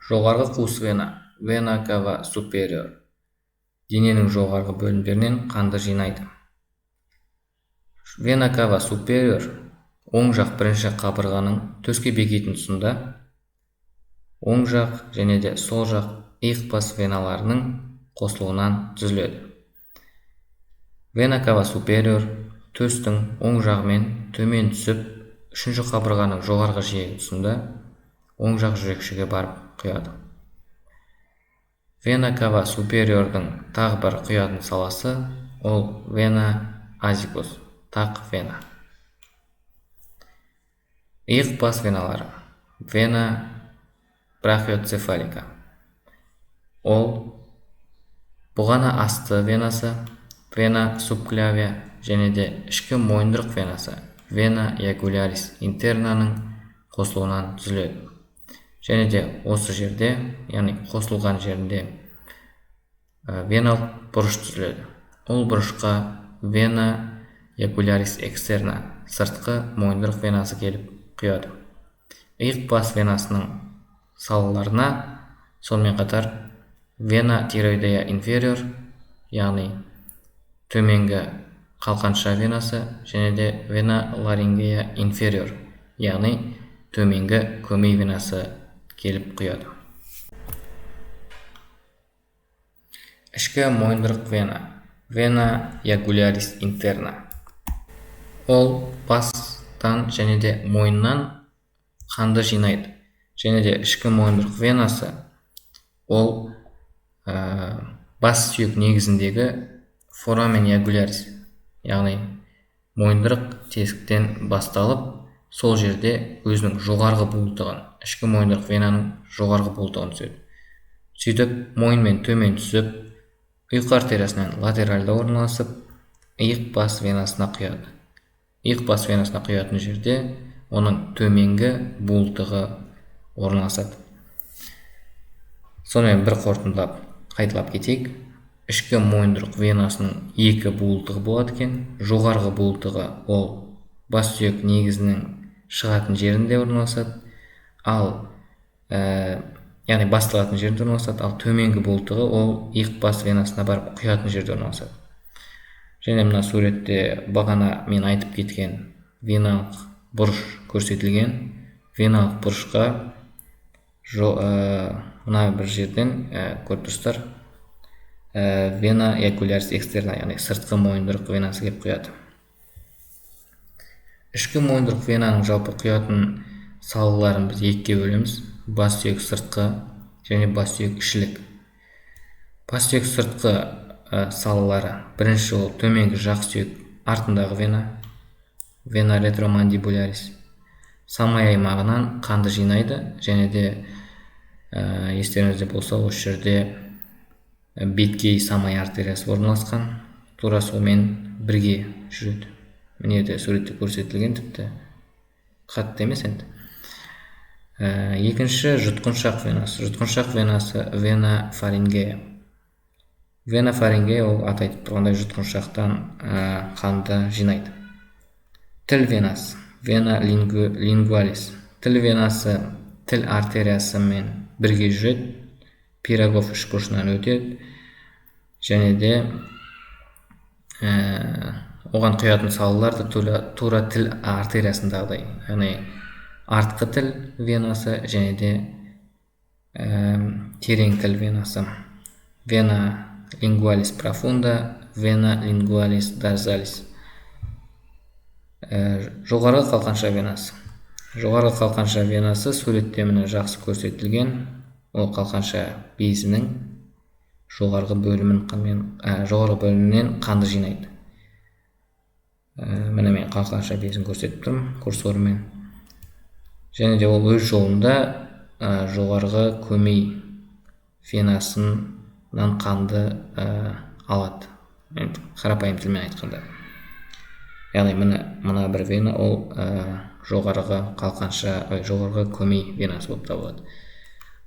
Жоғарғы қуыс вена, вена кава супериор, дененің жоғарғы бөлімдерінен қанды жинайды. Вена кава супериор оң жақ бірінші қабырғаның төске бекитін тұсында, оң жақ және де сол жақ иық бас веналарының қосылуынан түзіледі. Вена кава супериор төстің оң жағымен төмен түсіп, үшінші қабырғаның жоғарғы жиегі тұсында оң жақ жүрекшеге барып құяды. Вена кава супериордың тағы бір құятын саласы ол вена азикус, тақ вена. Иық бас веналары, вена брахиоцефалика, ол бұғана асты венасы, вена субклявия және де ішкі мойындырық венасы, вена ягулярис интернаның қосылуынан түзіледі. Және де осы жерде, яғни қосылған жерінде веналық бұрыш түзіледі. Ол бұрышқа вена ягулярис экстерна, сыртқы мойындырық венасы келіп құяды. Иық бас венасының салаларына сонымен қатар вена тироидея инфериор, яғни төменгі қалқанша венасы және де вена ларингея инфериор, яғни төменгі көмей венасы келіп құяды. Ішкі мойындырық вена, вена ягулярис интерна, ол бастан және де мойыннан қанды жинайды. Және де ішкі мойындырық венасы ол бас сүйек негізіндегі форамен ягулярис, яғни мойындырық тесіктен басталып, сол жерде өзінің жоғарғы буылтығын, ішкі мойындырық венаның жоғарғы буылтығын түседі. Сөйтіп, мойынмен төмен түсіп, ұйқы артериясынан латеральда орналасып, иық бас венасына құяды. Иық бас венасына құятын жерде оның төменгі буылтығы орналасады. Сонымен бір қорытындылап қайталап кетейік. Ішкі мойындырық венасының екі буылтығы болады екен. Жоғарғы буылтығы ол бас сүйек негізінің шығатын жерінде орналасады, яғни басталатын жерінде орналасады, ал төменгі буылтығы ол иық бас венасына барып құятын жерде орналасады. Және мына суретте бағана мен айтып кеткен веналық бұрыш көрсетілген. Веналық бұрышқа мына бір жерден көріп тұрсыздар, вена ягулярис экстерна, яғни сыртқы мойындырық венасы келіп құяды. Ішкі мойындырық венаның жалпы құятын салаларын біз екіге бөлеміз: бас сүйек сыртқы және бас сүйек ішілік. Бас сүйек сыртқы салалары: бірінші ол төменгі жақ сүйек артындағы вена, вена ретромандибулярис, самай аймағынан қанды жинайды. Және де естеріңізде болса, осы жерде беткей самай артериясы орналасқан, тура солмен бірге жүреді. Міне де суретте көрсетілген, тіпті қатты емес енді. Екінші жұтқыншақ венасы. Жұтқыншақ венасы вена фарингея. Вена фарингея ол аты айтып тұрғандай жұтқыншақтан қанды жинайды. Тіл венасы, вена лингвалис. Тіл венасы тіл артериясымен бірге жүреді, пирогов үшбұрышынан өтеді. Және де оған құятын салалар да тура тіл артериясындағыдай, яғни артқы тіл венасы және де терең тіл венасы. Вена лингвалис профунда, вена лингвалис дорзалис. Жоғарғы қалқанша венасы. Жоғарғы қалқанша венасы суретте міне жақсы көрсетілген. Ол қалқанша безінің жоғарғы бөлімінен қанды жинайды. Міне мен қалқанша безін көрсетіп тұрмын курсорымен. Және де ол өз жолында жоғарғы көмей венасынан қанды алады. Қарапайым тілмен айтқанда. Яғни мына бір вена ол жоғарғы көмей венасы болып табылады.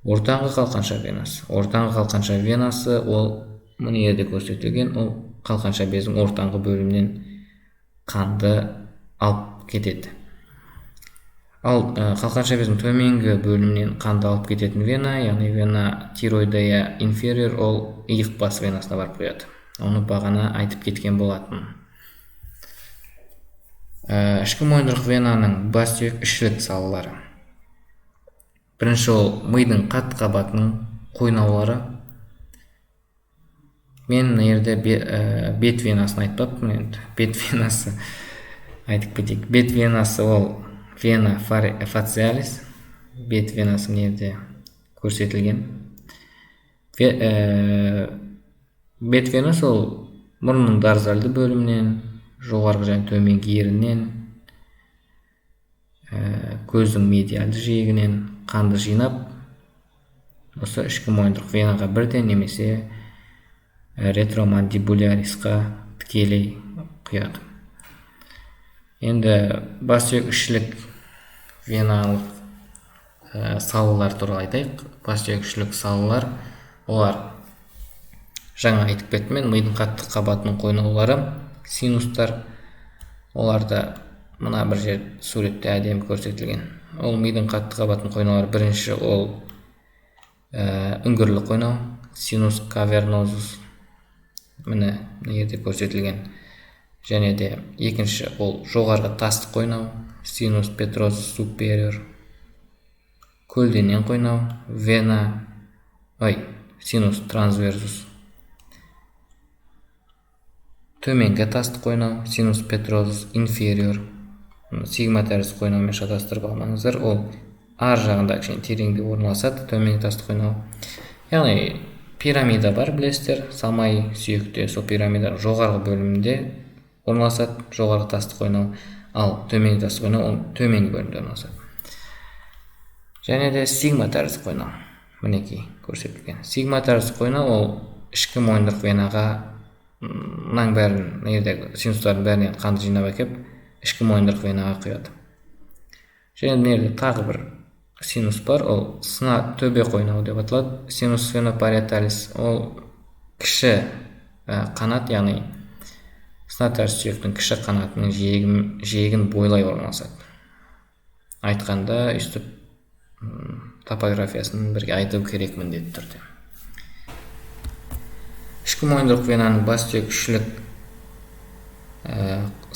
Ортаңғы қалқанша венасы. Ортаңғы қалқанша венасы ол мына жерде көрсетілген, ол қалқанша бездің ортаңғы бөлімінен қанды алып кетеді. Ал қалқанша безінің төменгі бөлімінен қанды алып кететін вена, яғни вена тироидея инфериор, ол иық бас венасына барып құяды. Оны бағана айтып кеткен болатын. Ішкі мойындырық венаның бас сүйек ішілік салалары. Бірінші ол мидың қатты қабатының қойнаулары. Мен жерде бет венасын айтпаппын, енді бет венасы айтып кетейік. Бет венасы ол вена фациалис, бет венасы жерде көрсетілген. Бет венасы ол мұрынның дорзальды бөлімінен, жоғарғы және төменгі ерінен, көздің медиалды жиегінен қанды жинап, осы ішкі мойындырық венаға бірден немесе ретромандибулярисқа тікелей құяды. Енді бас сүйек ішілік веналық салалар туралы айтайық. Бас сүйек ішілік салалар, олар жаңа айтып кеттім мен, мидың қатты қабатының қойнаулары, синустар. Оларда мына бір жер суретте әдемі көрсетілген. Ол мидың қатты қабатының қойнаулары. Бірінші ол үңгірлі қойнау, синус кавернозус, міне жерде көрсетілген. Және де екінші ол жоғарғы тасты қойнау, синус петрозус супериор. Көлденең қойнау, синус трансверсус. Төменгі тасты қойнау, синус петрозус инфериор. Сигма тәрізді қойнаумен шатастырып алмаңыздар. Ол ар жағында кішкене тереңде орналасады, төменгі тасты қойнау. Яғни пирамида бар, білесіздер, самай сүйекте, сол пирамиданың жоғарғы бөлімінде орналасады, жоғарғы тасты қойнау. Ал төменгі тасты қойнау ол төменгі бөлімде орналасады. Және де сигма тәрізді қойнау, мінекей көрсетілген. Сигма тәрізді қойнау ол ішкі мойындырық венаға мынаның бәрін, жердегі синустардың бәрінен қанды жинап әкеп, ішкі мойындырық венаға құяды. Және де тағы бір синус бар, ол сына төбе қойнауы деп аталады. Синус фенопариеталис, ол кіші қанат, яғни сына тәрізді сүйектің кіші қанатының жиегін бойлай орналасады. Айтқанда үстіп топографиясын бірге айту керек міндетті түрде. Ішкі мойындырық венаның бас сүйек ішілік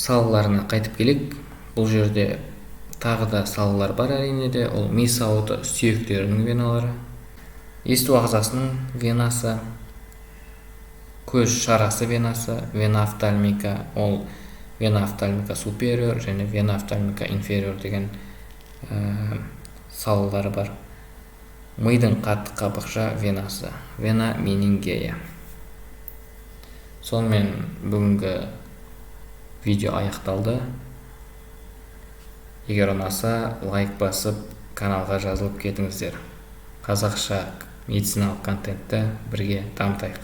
салаларына қайтып келейік. Бұл жерде тағы да салалар бар әрине де. Ол ми сауыты сүйектерінің веналары, есту ағзасының венасы, көз шарасы венасы, вена офтальмика, ол вена офтальмика супериор және вена офтальмика инфериор деген салалары бар. Мидың қатты қабықша венасы, вена менингея. Сонымен бүгінгі видео аяқталды. Егер ұнаса, лайк басып, каналға жазылып кетіңіздер. Қазақша медициналық контентті бірге дамытайық.